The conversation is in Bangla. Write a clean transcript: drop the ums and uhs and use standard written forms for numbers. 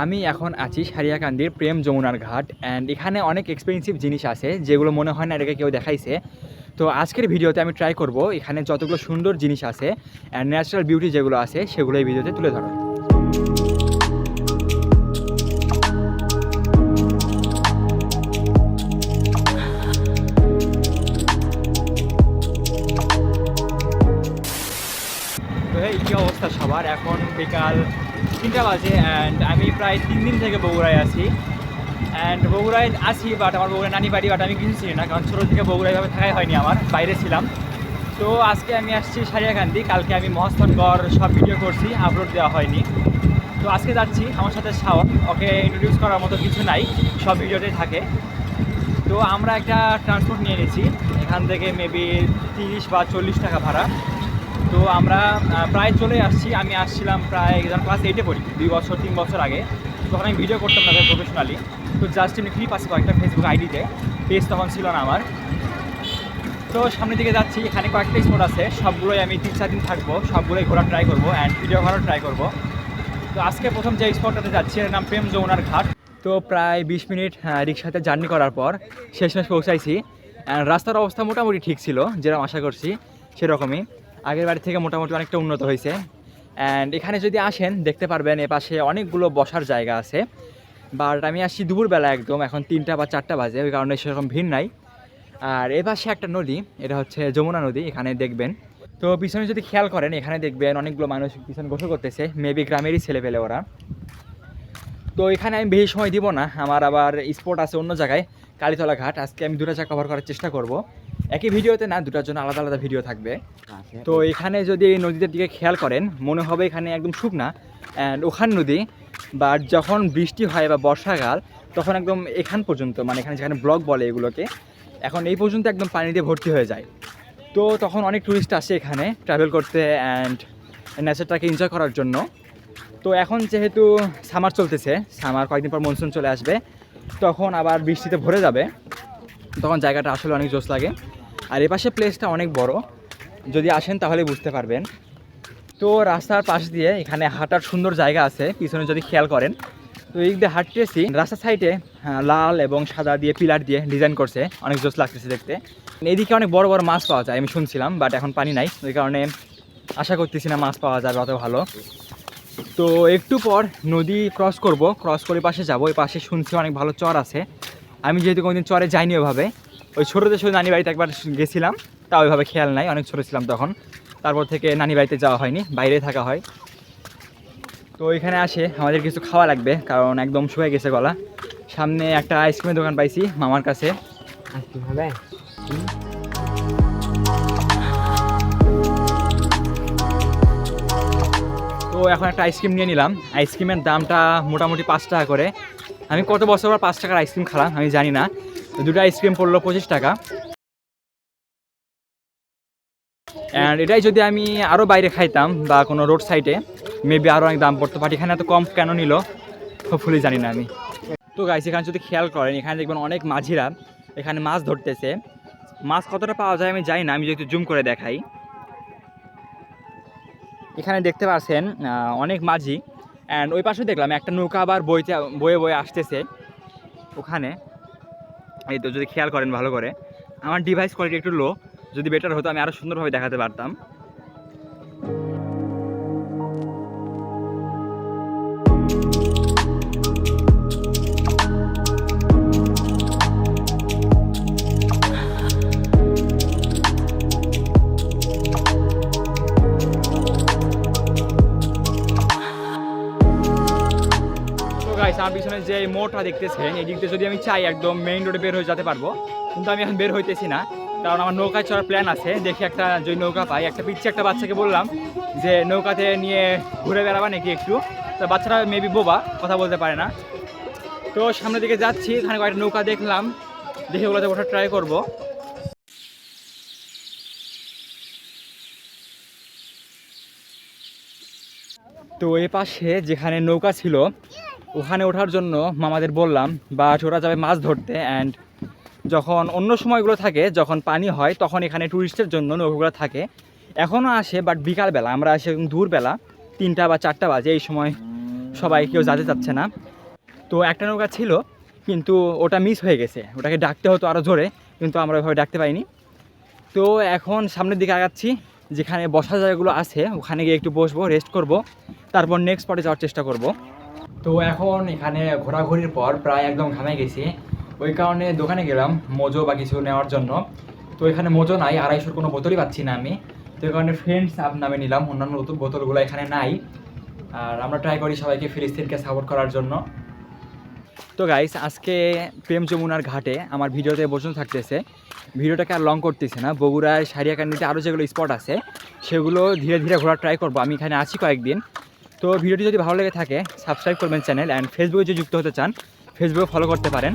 আমি এখন আছি সারিয়াকান্দির প্রেম যমুনার ঘাট অ্যান্ড এখানে অনেক এক্সপেন্সিভ জিনিস আছে যেগুলো মনে হয় না এটাকে কেউ দেখাইছে। তো আজকের ভিডিওতে আমি ট্রাই করব এখানে যতগুলো সুন্দর জিনিস আছে অ্যান্ড ন্যাচারাল বিউটি যেগুলো আছে সেগুলো এই ভিডিওতে তুলে ধরা। তো এই কী অবস্থা সবার, এখন বিকাল 3টা বাজে অ্যান্ড আমি প্রায় 3 দিন থেকে বগুড়ায় আছি। অ্যান্ড বগুড়ায় আছি বাট আমার বগুড়ায় নানি বাড়ি, বাট আমি কিছু চিনি না, কারণ ছোটো থেকে বগুড়ায় এভাবে থাকাই হয়নি, আমার বাইরে ছিলাম। তো আজকে আমি আসছি সারিয়াকান্দি, কালকে আমি মহাস্থানগড় সব ভিডিও করছি, আপলোড দেওয়া হয়নি। তো আজকে যাচ্ছি, আমার সাথে শাওন, ওকে ইন্ট্রোডিউস করার মতো কিছু নাই, সব ভিডিওতেই থাকে। তো আমরা একটা ট্রান্সপোর্ট নিয়ে নিয়েছি, এখান থেকে মেবি 30 বা 40 টাকা ভাড়া। তো আমরা প্রায় চলে আসছি। আমি আসছিলাম প্রায় যখন ক্লাস 8-এ পড়ি, 2 বছর 3 বছর আগে, তখন আমি ভিডিও করতাম না প্রফেশনালি। তো জাস্ট এমনি ক্লিপ আছে কয়েকটা ফেসবুক আইডিতে, পেজ তখন ছিল না আমার। তো সামনের দিকে যাচ্ছি, এখানে কয়েকটা স্পট আছে, সবগুলোই আমি 3-4 দিন থাকবো, সবগুলোই ঘোরার ট্রাই করবো অ্যান্ড ভিডিও করার ট্রাই করবো। তো আজকে প্রথম যে স্পটটাতে যাচ্ছি এর নাম প্রেম যমুনার ঘাট। তো প্রায় 20 মিনিট রিক্সাতে জার্নি করার পর শেষমেশ পৌঁছাইছি। অ্যান্ড রাস্তার অবস্থা মোটামুটি ঠিক ছিল, যেরকম আশা করছি সেরকমই, আগের বাড়ি থেকে মোটামুটি অনেকটা উন্নত হয়েছে। অ্যান্ড এখানে যদি আসেন দেখতে পারবেন এপাশে অনেকগুলো বসার জায়গা আছে। বাট আমি আসছি দুপুরবেলা, একদম এখন 3টা বা 4টা বাজে, ওই কারণে সেরকম ভিড় নাই। আর এপাশে একটা নদী, এটা হচ্ছে যমুনা নদী, এখানে দেখবেন। তো পিছনে যদি খেয়াল করেন এখানে দেখবেন অনেকগুলো মানুষ পিছনে গোসল করতেছে, মেবি গ্রামেরই ছেলেপেলে ওরা। তো এখানে আমি বেশি সময় দিব না, আমার আবার স্পট আছে অন্য জায়গায়, কালীতলা ঘাট। আজকে আমি 2টা জায়গা কভার করার চেষ্টা করব, একই ভিডিওতে না, 2টার জন্য আলাদা আলাদা ভিডিও থাকবে। তো এখানে যদি এই নদীটার দিকে খেয়াল করেন মনে হবে এখানে একদম শুকনা অ্যান্ড ওখান নদী, বাট যখন বৃষ্টি হয় বা বর্ষাকাল তখন একদম এখান পর্যন্ত, মানে এখানে যেখানে ব্লক বলে এগুলোকে, এখন এই পর্যন্ত একদম পানি দিয়ে ভর্তি হয়ে যায়। তো তখন অনেক টুরিস্ট আসে এখানে ট্রাভেল করতে অ্যান্ড নেচারটাকে এনজয় করার জন্য। তো এখন যেহেতু সামার চলতেছে, সামার কয়েকদিন পর মনসুন চলে আসবে, তখন আবার বৃষ্টিতে ভরে যাবে, তখন জায়গাটা আসলে অনেক জোশ লাগে। আর এপাশে প্লেসটা অনেক বড়, যদি আসেন তাহলে বুঝতে পারবেন। তো রাস্তার পাশ দিয়ে এখানে হাঁটার সুন্দর জায়গা আছে, পিছনে যদি খেয়াল করেন। তো এই দিয়ে হাঁটতেছি, রাস্তার সাইডে লাল এবং সাদা দিয়ে পিলার দিয়ে ডিজাইন করছে, অনেক জোশ লাগতেছে দেখতে। এদিকে অনেক বড় বড় মাছ পাওয়া যায় আমি শুনছিলাম, বাট এখন পানি নাই, ওই কারণে আশা করতেছি না মাছ পাওয়া যাবে অত ভালো। তো একটু পর নদী ক্রস করব, ক্রস করে পাশে যাব, ওই পাশে শুনছি অনেক ভালো চর আছে। আমি যেহেতু কোনোদিন চরে যাইনি ওইভাবে, ওই ছোটোদের সাথে নানি বাড়িতে একবার গেছিলাম, তা ওইভাবে খেয়াল নাই, অনেক ছোটো ছিলাম তখন, তারপর থেকে নানি বাড়িতে যাওয়া হয়নি, বাইরে থাকা হয়। তো এখানে আসে আমাদের কিছু খাওয়া লাগবে, কারণ একদম শুয়ে গেছে গলা। সামনে একটা আইসক্রিমের দোকান পাইছি মামার কাছে। আইসক্রিম হবে? তো এখন একটা আইসক্রিম নিয়ে নিলাম, আইসক্রিমের দামটা মোটামুটি 5 টাকা করে। আমি কত বছর পর 5 টাকার আইসক্রিম খেলাম আমি জানি না। 2টা আইসক্রিম পড়লো 25 টাকা। অ্যান্ড এটাই যদি আমি আরও বাইরে খাইতাম বা কোনো রোড সাইডে মেবি আরও অনেক দাম পড়তো, বাট এখানে এত কম কেন নিল হোপফুলি জানি না আমি। তো গাইস এখানে যদি খেয়াল করেন এখানে দেখবেন অনেক মাঝিরা এখানে মাছ ধরতেছে। মাছ কতটা পাওয়া যায় আমি জানি না, আমি যদি একটু জুম করে দেখাই, এখানে দেখতে পাচ্ছেন অনেক মাঝি। অ্যান্ড ওই পাশে দেখলাম একটা নৌকা আবার বয়ে বয়ে আসতেছে ওখানে। এই তো যদি খেয়াল করেন ভালো করে, আমার ডিভাইস কোয়ালিটি একটু লো, যদি বেটার হতো আমি আরও সুন্দরভাবে দেখাতে পারতাম। আমার পিছনে যে মোড়টা দেখতেছেন এই দিক দিয়ে যদি আমি চাই একদম মেইন রোডে বের হয়ে যেতে পারবো, কিন্তু আমি এখন বের হইতেছি না, কারণ আমার নৌকায় চড়ার প্ল্যান আছে। দেখি একটা যদি নৌকা পাই, একটা পিচ্ছে একটা বাচ্চাকে বললাম যে নৌকাতে নিয়ে ঘুরে বেড়াবা নাকি একটু, তো বাচ্চারা মেবি বোবা, কথা বলতে পারে না। তো সামনের দিকে যাচ্ছি, এখানে কয়েকটা নৌকা দেখলাম, দেখে ওগুলোতে ওঠা ট্রাই করবো। তো এ পাশে যেখানে নৌকা ছিল ওখানে ওঠার জন্য মামাদের বললাম, বাট ওরা যাবে মাছ ধরতে। অ্যান্ড যখন অন্য সময়গুলো থাকে, যখন পানি হয় তখন এখানে ট্যুরিস্টের জন্য নৌকাগুলো থাকে, এখনও আসে, বাট বিকালবেলা আমরা আসি দূরবেলা 3টা বা 4টা বাজে, এই সময় সবাই কেউ যেতে চাচ্ছে না। তো একটা নৌকা ছিল কিন্তু ওটা মিস হয়ে গেছে, ওটাকে ডাকতে হতো আরও জোরে, কিন্তু আমরা ওইভাবে ডাকতে পারিনি। তো এখন সামনের দিকে আগাচ্ছি, যেখানে বসার জায়গাগুলো আছে ওখানে গিয়ে একটু বসবো, রেস্ট করব, তারপর নেক্সট স্পটে যাওয়ার চেষ্টা করব। তো এখন এখানে ঘোরাঘুরির পর প্রায় একদম ঘামে গেছি, ওই কারণে দোকানে গেলাম মোজো বা কিছু নেওয়ার জন্য। তো এখানে মোজো নাই, 250 কোনো বোতলই পাচ্ছি না আমি, তো এই কারণে ফ্রেন্ডস আপ নামে নিলাম, অন্যান্য বোতলগুলো এখানে নাই। আর আমরা ট্রাই করি সবাইকে ফিলিস্তিনকে সাপোর্ট করার জন্য। তো গাইস, আজকে প্রেম যমুনার ঘাটে আমার ভিডিওতে বসে থাকতেছে, ভিডিওটাকে আর লং করতেছে না। বগুড়ায় সারিয়াকান্দিতে আরও যেগুলো স্পট আছে সেগুলো ধীরে ধীরে ঘোরার ট্রাই করবো, আমি এখানে আছি কয়েকদিন। তো ভিডিওটি যদি ভালো লেগে থাকে সাবস্ক্রাইব করবেন চ্যানেল, অ্যান্ড ফেসবুকে যদি যুক্ত হতে চান ফেসবুকে ফলো করতে পারেন।